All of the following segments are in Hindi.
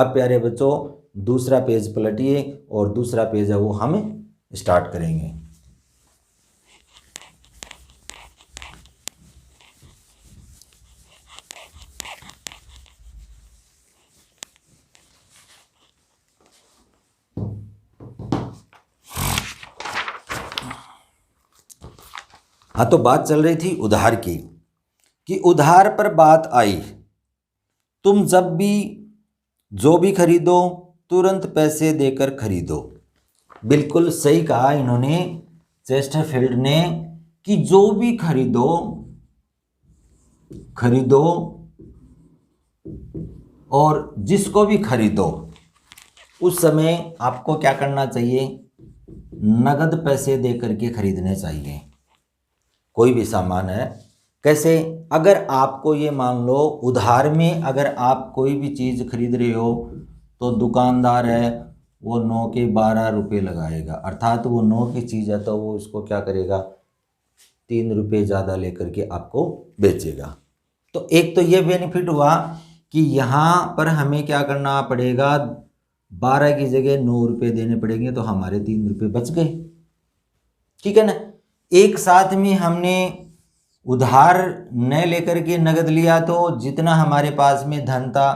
अब प्यारे बच्चों दूसरा पेज पलटिए और दूसरा पेज है वो हम स्टार्ट करेंगे। हाँ, तो बात चल रही थी उधार की कि उधार पर बात आई। तुम जब भी जो भी खरीदो तुरंत पैसे देकर खरीदो। बिल्कुल सही कहा इन्होंने, चेस्टरफील्ड ने, कि जो भी खरीदो और जिसको भी खरीदो उस समय आपको क्या करना चाहिए, नगद पैसे देकर के खरीदने चाहिए। कोई भी सामान है, कैसे, अगर आपको ये मान लो उधार में अगर आप कोई भी चीज़ खरीद रहे हो तो दुकानदार है वो 9 के 12 रुपये लगाएगा, अर्थात वो 9 की चीज़ है तो वो उसको क्या करेगा, 3 रुपये ज़्यादा लेकर के आपको बेचेगा। तो एक तो ये बेनिफिट हुआ कि यहाँ पर हमें क्या करना पड़ेगा, 12 की जगह 9 रुपये देने पड़ेंगे तो हमारे 3 रुपये बच गए। ठीक है ना। एक साथ में हमने उधार न लेकर के नगद लिया तो जितना हमारे पास में धन था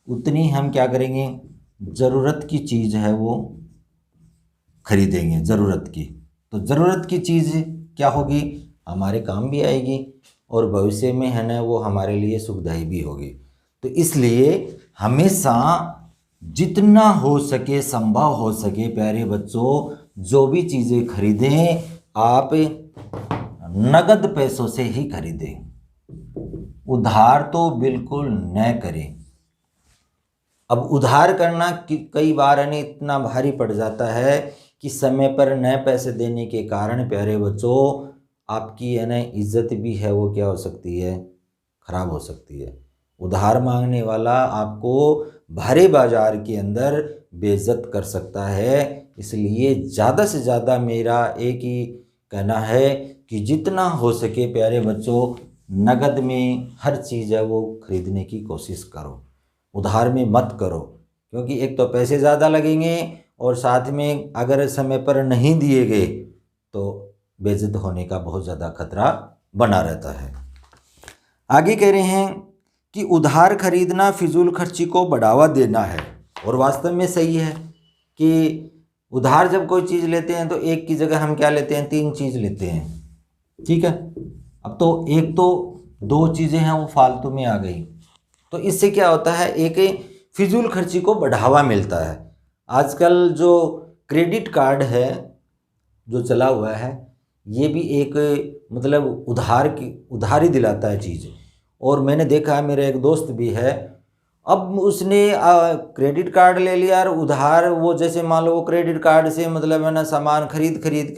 उतनी हम क्या करेंगे, ज़रूरत की चीज़ है वो खरीदेंगे, ज़रूरत की। तो ज़रूरत की चीज़ क्या होगी, हमारे काम भी आएगी और भविष्य में है ना वो हमारे लिए सुखदायी भी होगी। तो इसलिए हमेशा जितना हो सके, संभव हो सके प्यारे बच्चों, जो भी चीज़ें खरीदें आप नगद पैसों से ही खरीदें, उधार तो बिल्कुल न करें। अब उधार करना कई बार है इतना भारी पड़ जाता है कि समय पर न पैसे देने के कारण प्यारे बच्चों आपकी है ना इज्जत भी है वो क्या हो सकती है, खराब हो सकती है। उधार मांगने वाला आपको भरे बाजार के अंदर बेइज्जत कर सकता है। इसलिए ज़्यादा से ज़्यादा मेरा एक ही कहना है कि जितना हो सके प्यारे बच्चों नगद में हर चीज़ है वो खरीदने की कोशिश करो, उधार में मत करो, क्योंकि एक तो पैसे ज़्यादा लगेंगे और साथ में अगर समय पर नहीं दिए गए तो बेइज्जत होने का बहुत ज़्यादा खतरा बना रहता है। आगे कह रहे हैं कि उधार खरीदना फिजूल खर्ची को बढ़ावा देना है, और वास्तव में सही है कि उधार जब कोई चीज़ लेते हैं तो एक की जगह हम क्या लेते हैं, 3 चीज़ लेते हैं। ठीक है, अब तो एक तो 2 चीज़ें हैं वो फालतू में आ गई, तो इससे क्या होता है, एक फिजूल खर्ची को बढ़ावा मिलता है। आजकल जो क्रेडिट कार्ड है जो चला हुआ है ये भी एक मतलब उधारी दिलाता है चीज़। और मैंने देखा है, मेरा एक दोस्त भी है, अब उसने क्रेडिट कार्ड ले लिया और उधार वो जैसे मान लो वो क्रेडिट कार्ड से मतलब है ना सामान खरीद खरीद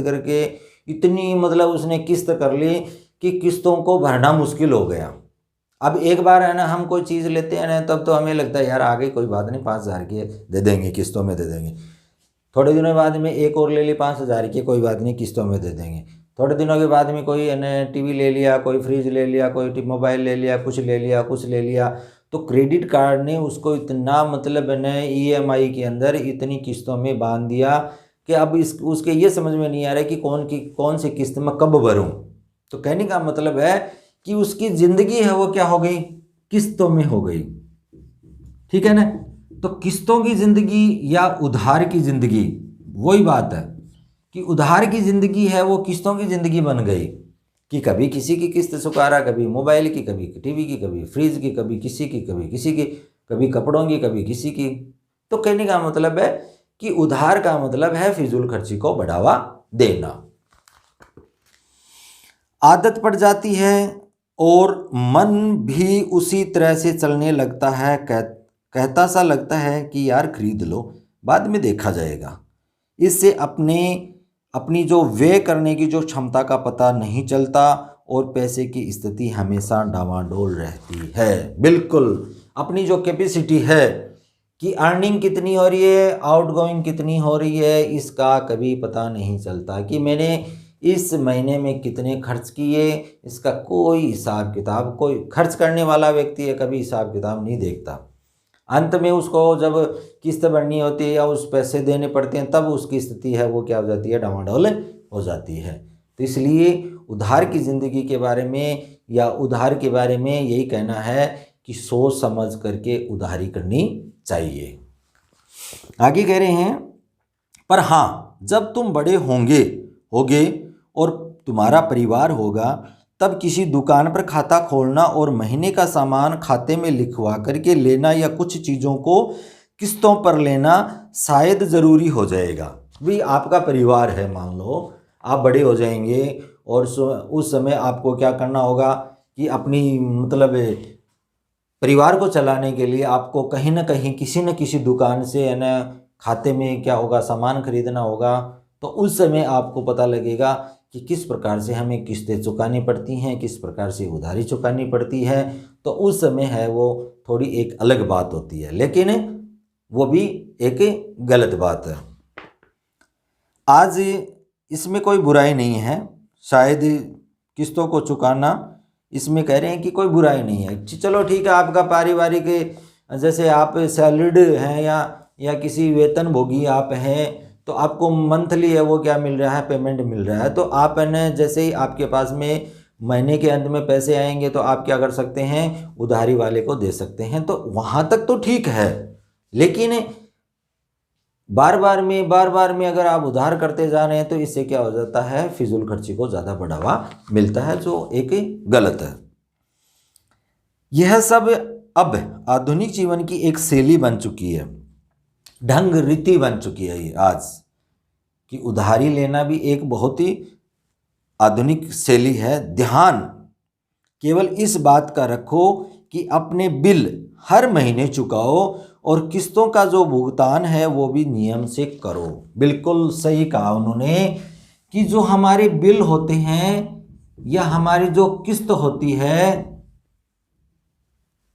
करके इतनी मतलब उसने किस्त कर ली कि किस्तों को भरना मुश्किल हो गया। अब एक बार है ना हम कोई चीज़ लेते हैं ना तब तो हमें लगता है यार आगे कोई बात नहीं 5,000 की दे देंगे, किस्तों में दे देंगे। थोड़े दिनों बाद में एक और ले ली 5,000 की, कोई बात नहीं किस्तों में दे देंगे। थोड़े दिनों के बाद में कोई टीवी ले लिया, कोई फ्रिज ले लिया, कोई मोबाइल ले लिया, कुछ ले लिया। तो क्रेडिट कार्ड ने उसको इतना मतलब EMI के अंदर इतनी किस्तों में बांध दिया कि अब उसके ये समझ में नहीं आ रहा है कि कौन सी किस्त में कब भरूं। तो कहने का मतलब है कि उसकी ज़िंदगी है वो क्या हो गई, किस्तों में हो गई। ठीक है ना। तो किस्तों की ज़िंदगी या उधार की ज़िंदगी, वही बात है कि उधार की ज़िंदगी है वो किस्तों की ज़िंदगी बन गई कि कभी किसी की किस्त चुका रहा, कभी मोबाइल की, कभी टीवी की, कभी फ्रिज की, कभी किसी की, कभी किसी की, कभी कपड़ों की, कभी किसी की। तो कहने का मतलब है कि उधार का मतलब है फिजूल खर्ची को बढ़ावा देना। आदत पड़ जाती है और मन भी उसी तरह से चलने लगता है, कहता सा लगता है कि यार खरीद लो, बाद में देखा जाएगा। इससे अपनी जो व्यय करने की जो क्षमता का पता नहीं चलता और पैसे की स्थिति हमेशा डावाडोल रहती है। बिल्कुल, अपनी जो कैपेसिटी है कि अर्निंग कितनी हो रही है, आउटगोइंग कितनी हो रही है, इसका कभी पता नहीं चलता कि मैंने इस महीने में कितने खर्च किए, इसका कोई हिसाब किताब, कोई खर्च करने वाला व्यक्ति है कभी हिसाब किताब नहीं देखता। अंत में उसको जब किस्त भरनी होती है या उस पैसे देने पड़ते हैं, तब उसकी स्थिति है वो क्या हो जाती है, डामाडोल हो जाती है। तो इसलिए उधार की ज़िंदगी के बारे में या उधार के बारे में यही कहना है कि सोच समझ करके उधारी करनी चाहिए। आगे कह रहे हैं, पर हाँ, जब तुम बड़े होगे और तुम्हारा परिवार होगा, तब किसी दुकान पर खाता खोलना और महीने का सामान खाते में लिखवा करके लेना या कुछ चीज़ों को किस्तों पर लेना शायद ज़रूरी हो जाएगा। भी आपका परिवार है, मान लो आप बड़े हो जाएंगे और उस समय आपको क्या करना होगा कि अपनी मतलब परिवार को चलाने के लिए आपको कहीं ना कहीं किसी न किसी दुकान से है ना खाते में क्या होगा, सामान खरीदना होगा। तो उस समय आपको पता लगेगा कि किस प्रकार से हमें किस्तें चुकानी पड़ती हैं, किस प्रकार से उधारी चुकानी पड़ती है। तो उस समय है वो थोड़ी एक अलग बात होती है, लेकिन वो भी एक गलत बात है। आज इसमें कोई बुराई नहीं है, शायद किस्तों को चुकाना इसमें कह रहे हैं कि कोई बुराई नहीं है। चलो ठीक है, आपका पारिवारिक जैसे आप सैलरीड हैं या किसी वेतन भोगी आप हैं, तो आपको मंथली है वो क्या मिल रहा है, पेमेंट मिल रहा है। तो आप है जैसे ही आपके पास में महीने के अंत में पैसे आएंगे तो आप क्या कर सकते हैं, उधारी वाले को दे सकते हैं। तो वहाँ तक तो ठीक है, लेकिन बार बार में अगर आप उधार करते जा रहे हैं तो इससे क्या हो जाता है, फिजूल खर्ची को ज़्यादा बढ़ावा मिलता है, जो एक गलत है। यह सब अब आधुनिक जीवन की एक शैली बन चुकी है, ढंग रीति बन चुकी है ये आज, कि उधारी लेना भी एक बहुत ही आधुनिक शैली है। ध्यान केवल इस बात का रखो कि अपने बिल हर महीने चुकाओ और किस्तों का जो भुगतान है वो भी नियम से करो। बिल्कुल सही कहा उन्होंने कि जो हमारे बिल होते हैं या हमारी जो किस्त होती है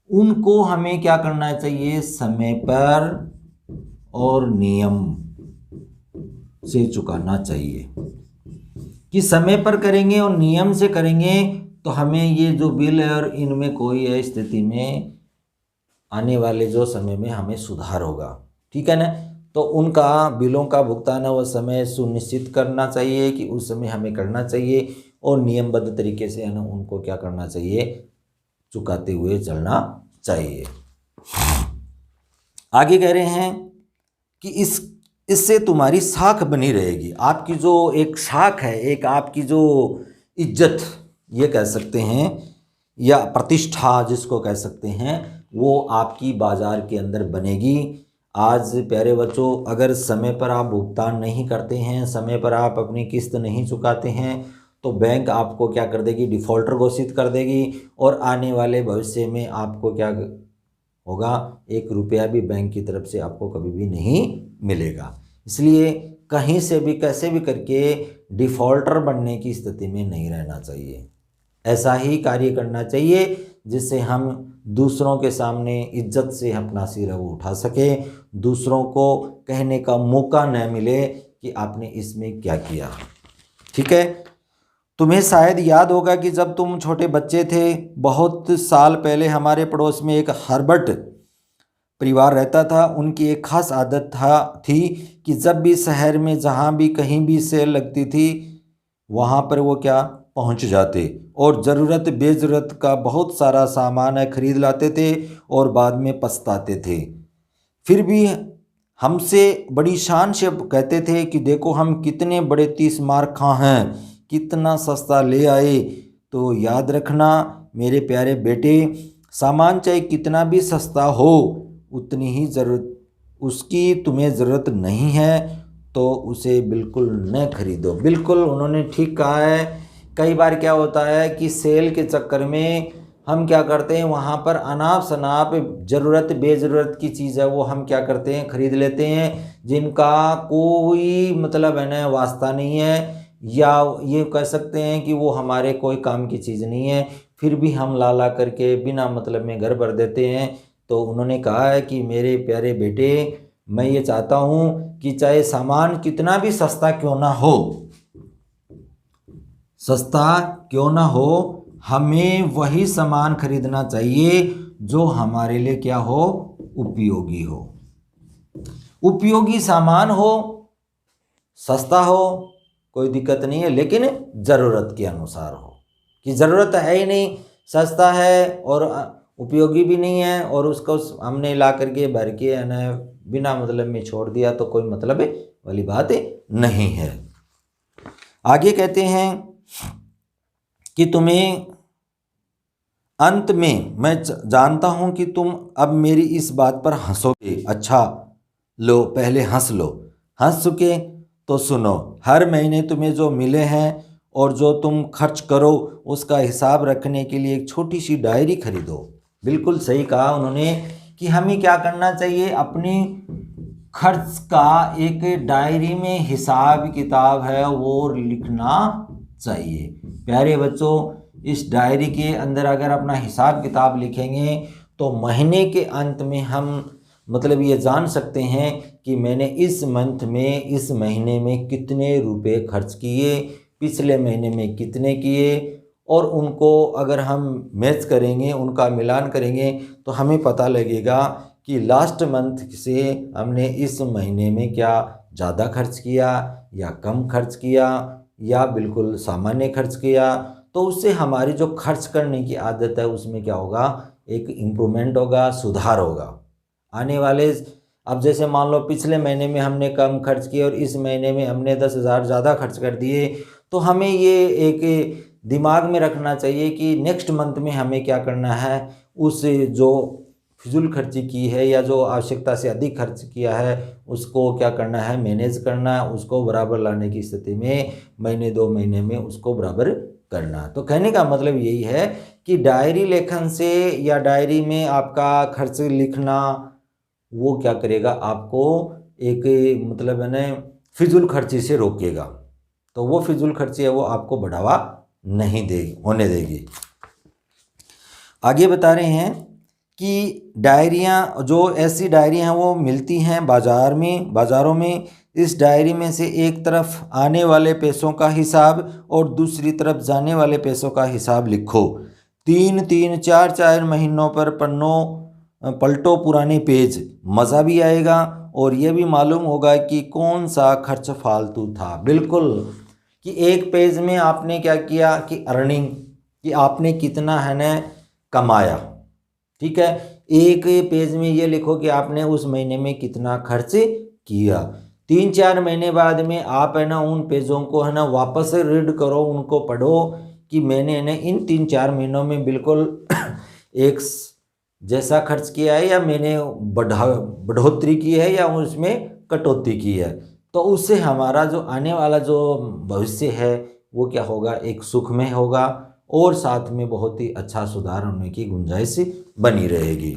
उनको हमें क्या करना चाहिए, समय पर और नियम से चुकाना चाहिए। कि समय पर करेंगे और नियम से करेंगे तो हमें ये जो बिल है और इनमें कोई स्थिति में आने वाले जो समय में हमें सुधार होगा, ठीक है ना। तो उनका बिलों का भुगतान है वो समय सुनिश्चित करना चाहिए कि उस समय हमें करना चाहिए और नियमबद्ध तरीके से है ना उनको क्या करना चाहिए, चुकाते हुए चलना चाहिए। आगे कह रहे हैं कि इससे तुम्हारी साख बनी रहेगी। आपकी जो एक साख है, एक आपकी जो इज्जत ये कह सकते हैं या प्रतिष्ठा जिसको कह सकते हैं, वो आपकी बाज़ार के अंदर बनेगी। आज प्यारे बच्चों, अगर समय पर आप भुगतान नहीं करते हैं, समय पर आप अपनी किस्त नहीं चुकाते हैं, तो बैंक आपको क्या कर देगी, डिफ़ॉल्टर घोषित कर देगी और आने वाले भविष्य में आपको क्या होगा, 1 रुपया भी बैंक की तरफ से आपको कभी भी नहीं मिलेगा। इसलिए कहीं से भी कैसे भी करके डिफ़ॉल्टर बनने की स्थिति में नहीं रहना चाहिए। ऐसा ही कार्य करना चाहिए जिससे हम दूसरों के सामने इज्जत से अपना सिर उठा सके, दूसरों को कहने का मौका न मिले कि आपने इसमें क्या किया, ठीक है। तुम्हें शायद याद होगा कि जब तुम छोटे बच्चे थे, बहुत साल पहले हमारे पड़ोस में एक हर्बर्ट परिवार रहता था। उनकी एक खास आदत थी कि जब भी शहर में जहाँ भी कहीं भी सेल लगती थी वहाँ पर वो क्या पहुँच जाते और ज़रूरत बेज़रूरत का बहुत सारा सामान खरीद लाते थे और बाद में पछताते थे। फिर भी हमसे बड़ी शान से कहते थे कि देखो हम कितने बड़े 30 मार खा हैं, कितना सस्ता ले आए। तो याद रखना मेरे प्यारे बेटे, सामान चाहे कितना भी सस्ता हो, उतनी ही ज़रूरत उसकी तुम्हें ज़रूरत नहीं है तो उसे बिल्कुल न खरीदो। बिल्कुल उन्होंने ठीक कहा है। कई बार क्या होता है कि सेल के चक्कर में हम क्या करते हैं, वहाँ पर अनाप शनाप ज़रूरत बेज़रूरत की चीज़ है वो हम क्या करते हैं, खरीद लेते हैं, जिनका कोई मतलब है ना वास्ता नहीं है, या ये कह सकते हैं कि वो हमारे कोई काम की चीज़ नहीं है, फिर भी हम ला करके बिना मतलब में घर भर देते हैं। तो उन्होंने कहा है कि मेरे प्यारे बेटे, मैं ये चाहता हूँ कि चाहे सामान कितना भी सस्ता क्यों ना हो, हमें वही सामान खरीदना चाहिए जो हमारे लिए क्या हो, उपयोगी हो। उपयोगी सामान हो, सस्ता हो, कोई दिक्कत नहीं है, लेकिन ज़रूरत के अनुसार हो। कि ज़रूरत है ही नहीं, सस्ता है और उपयोगी भी नहीं है और उसको हमने ला करके भर के है ना बिना मतलब में छोड़ दिया तो कोई मतलब वाली बात नहीं है। आगे कहते हैं कि तुम्हें अंत में मैं जानता हूं कि तुम अब मेरी इस बात पर हंसोगे। अच्छा लो, पहले हंस लो। हंस चुके तो सुनो, हर महीने तुम्हें जो मिले हैं और जो तुम खर्च करो उसका हिसाब रखने के लिए एक छोटी सी डायरी खरीदो। बिल्कुल सही कहा उन्होंने कि हमें क्या करना चाहिए, अपनी खर्च का एक डायरी में हिसाब किताब है वो लिखना चाहिए। प्यारे बच्चों, इस डायरी के अंदर अगर अपना हिसाब किताब लिखेंगे तो महीने के अंत में हम मतलब ये जान सकते हैं कि मैंने इस मंथ में, इस महीने में कितने रुपए खर्च किए, पिछले महीने में कितने किए, और उनको अगर हम मैच करेंगे, उनका मिलान करेंगे तो हमें पता लगेगा कि लास्ट मंथ से हमने इस महीने में क्या ज़्यादा खर्च किया या कम खर्च किया या बिल्कुल सामान्य खर्च किया। तो उससे हमारी जो खर्च करने की आदत है उसमें क्या होगा, एक इम्प्रूवमेंट होगा, सुधार होगा आने वाले। अब जैसे मान लो पिछले महीने में हमने कम खर्च किया और इस महीने में हमने 10,000 ज़्यादा खर्च कर दिए, तो हमें ये एक दिमाग में रखना चाहिए कि नेक्स्ट मंथ में हमें क्या करना है, उस जो फिजूल खर्ची की है या जो आवश्यकता से अधिक खर्च किया है उसको क्या करना है, मैनेज करना है, उसको बराबर लाने की स्थिति में महीने 2 महीने में उसको बराबर करना। तो कहने का मतलब यही है कि डायरी लेखन से या डायरी में आपका खर्च लिखना वो क्या करेगा, आपको एक मतलब है ना फिजूल खर्ची से रोकेगा। तो वो फिजूल खर्ची है वो आपको बढ़ावा नहीं होने देगी। आगे बता रहे हैं कि डायरियाँ, जो ऐसी डायरियाँ हैं वो मिलती हैं बाज़ारों में। इस डायरी में से एक तरफ आने वाले पैसों का हिसाब और दूसरी तरफ जाने वाले पैसों का हिसाब लिखो। 3-3, 4-4 महीनों पर पलटो पुराने पेज, मज़ा भी आएगा और ये भी मालूम होगा कि कौन सा खर्च फालतू था। बिल्कुल, कि एक पेज में आपने क्या किया कि अर्निंग, कि आपने कितना है ना कमाया, ठीक है। एक पेज में ये लिखो कि आपने उस महीने में कितना खर्च किया। 3-4 महीने बाद में आप है ना उन पेजों को है ना वापस रीड करो, उनको पढ़ो कि मैंने है ना इन 3-4 महीनों में बिल्कुल एक जैसा खर्च किया है या मैंने बढ़ोतरी की है या उसमें कटौती की है। तो उससे हमारा जो आने वाला जो भविष्य है वो क्या होगा, एक सुखमय होगा और साथ में बहुत ही अच्छा सुधार होने की गुंजाइश बनी रहेगी।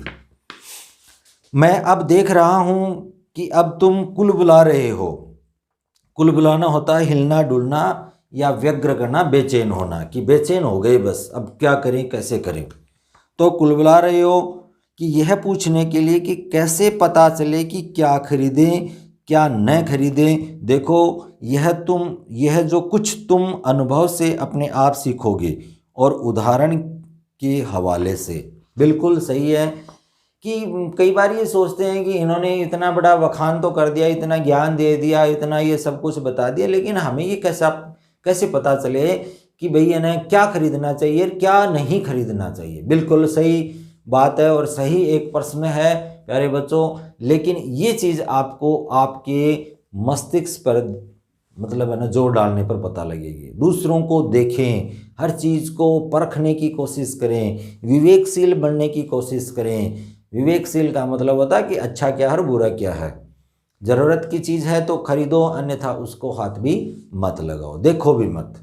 मैं अब देख रहा हूँ कि अब तुम कुल बुला रहे हो। कुल बुलाना होता है हिलना डुलना या व्यग्र करना, बेचैन होना, कि बेचैन हो गए बस अब क्या करें कैसे करें। तो कुल बुला रहे हो कि यह पूछने के लिए कि कैसे पता चले कि क्या खरीदें क्या न खरीदें। देखो यह जो कुछ तुम अनुभव से अपने आप सीखोगे और उदाहरण के हवाले से। बिल्कुल सही है कि कई बार ये सोचते हैं कि इन्होंने इतना बड़ा बखान तो कर दिया, इतना ज्ञान दे दिया, इतना ये सब कुछ बता दिया, लेकिन हमें ये कैसे पता चले कि भाई है ना क्या खरीदना चाहिए क्या नहीं खरीदना चाहिए। बिल्कुल सही बात है और सही एक प्रश्न है प्यारे बच्चों, लेकिन ये चीज़ आपको आपके मस्तिष्क पर मतलब है ना जोर डालने पर पता लगेगी। दूसरों को देखें, हर चीज़ को परखने की कोशिश करें, विवेकशील बनने की कोशिश करें। विवेकशील का मतलब होता है कि अच्छा क्या है और बुरा क्या है। ज़रूरत की चीज़ है तो खरीदो, अन्यथा उसको हाथ भी मत लगाओ, देखो भी मत।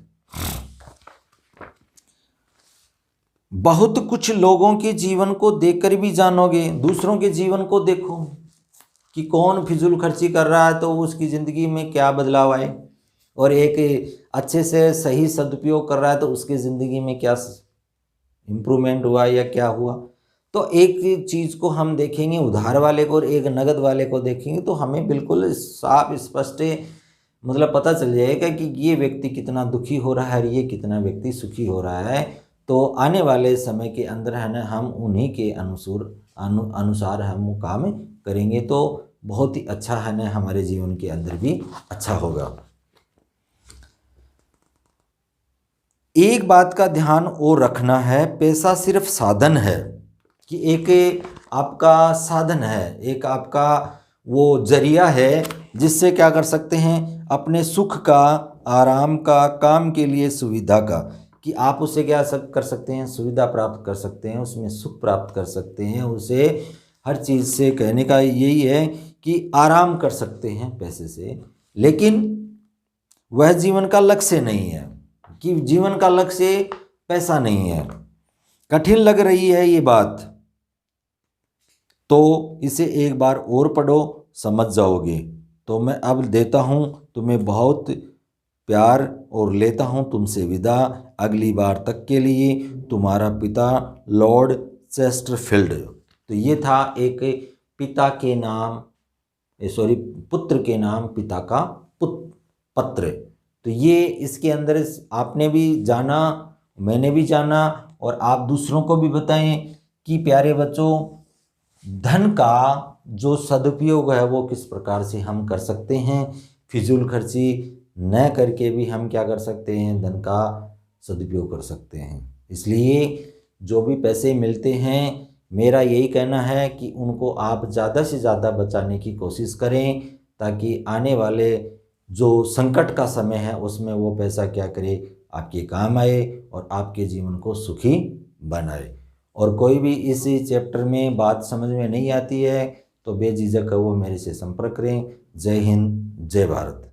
बहुत कुछ लोगों के जीवन को देखकर भी जानोगे। दूसरों के जीवन को देखो कि कौन फिजूल खर्ची कर रहा है तो उसकी ज़िंदगी में क्या बदलाव आए, और एक अच्छे से सही सदुपयोग कर रहा है तो उसकी ज़िंदगी में क्या इम्प्रूवमेंट हुआ या क्या हुआ। तो एक चीज़ को हम देखेंगे उधार वाले को और एक नगद वाले को देखेंगे तो हमें बिल्कुल साफ स्पष्ट मतलब पता चल जाएगा कि ये व्यक्ति कितना दुखी हो रहा है और ये कितना व्यक्ति सुखी हो रहा है। तो आने वाले समय के अंदर है ना हम उन्हीं के अनुसार हम वो काम करेंगे तो बहुत ही अच्छा है ना, हमारे जीवन के अंदर भी अच्छा होगा। एक बात का ध्यान और रखना है, पैसा सिर्फ साधन है, कि एक आपका साधन है, एक आपका वो जरिया है जिससे क्या कर सकते हैं, अपने सुख का, आराम का, काम के लिए सुविधा का, कि आप उससे क्या कर सकते हैं, सुविधा प्राप्त कर सकते हैं, उसमें सुख प्राप्त कर सकते हैं, उसे हर चीज़ से कहने का यही है कि आराम कर सकते हैं पैसे से। लेकिन वह जीवन का लक्ष्य नहीं है, कि जीवन का लक्ष्य पैसा नहीं है। कठिन लग रही है ये बात तो इसे एक बार और पढ़ो, समझ जाओगे। तो मैं अब देता हूँ तुम्हें बहुत प्यार और लेता हूँ तुमसे विदा। अगली बार तक के लिए तुम्हारा पिता लॉर्ड चेस्टरफील्ड। तो ये था एक पिता के नाम, सॉरी, पुत्र के नाम पिता का पत्र। तो ये इसके अंदर आपने भी जाना, मैंने भी जाना, और आप दूसरों को भी बताएं कि प्यारे बच्चों, धन का जो सदुपयोग है वो किस प्रकार से हम कर सकते हैं। फिजूल खर्ची न करके भी हम क्या कर सकते हैं, धन का सदुपयोग कर सकते हैं। इसलिए जो भी पैसे मिलते हैं, मेरा यही कहना है कि उनको आप ज़्यादा से ज़्यादा बचाने की कोशिश करें, ताकि आने वाले जो संकट का समय है उसमें वो पैसा क्या करे, आपके काम आए और आपके जीवन को सुखी बनाए। और कोई भी इस चैप्टर में बात समझ में नहीं आती है तो बेझिझक वो मेरे से संपर्क करें। जय हिंद, जय भारत।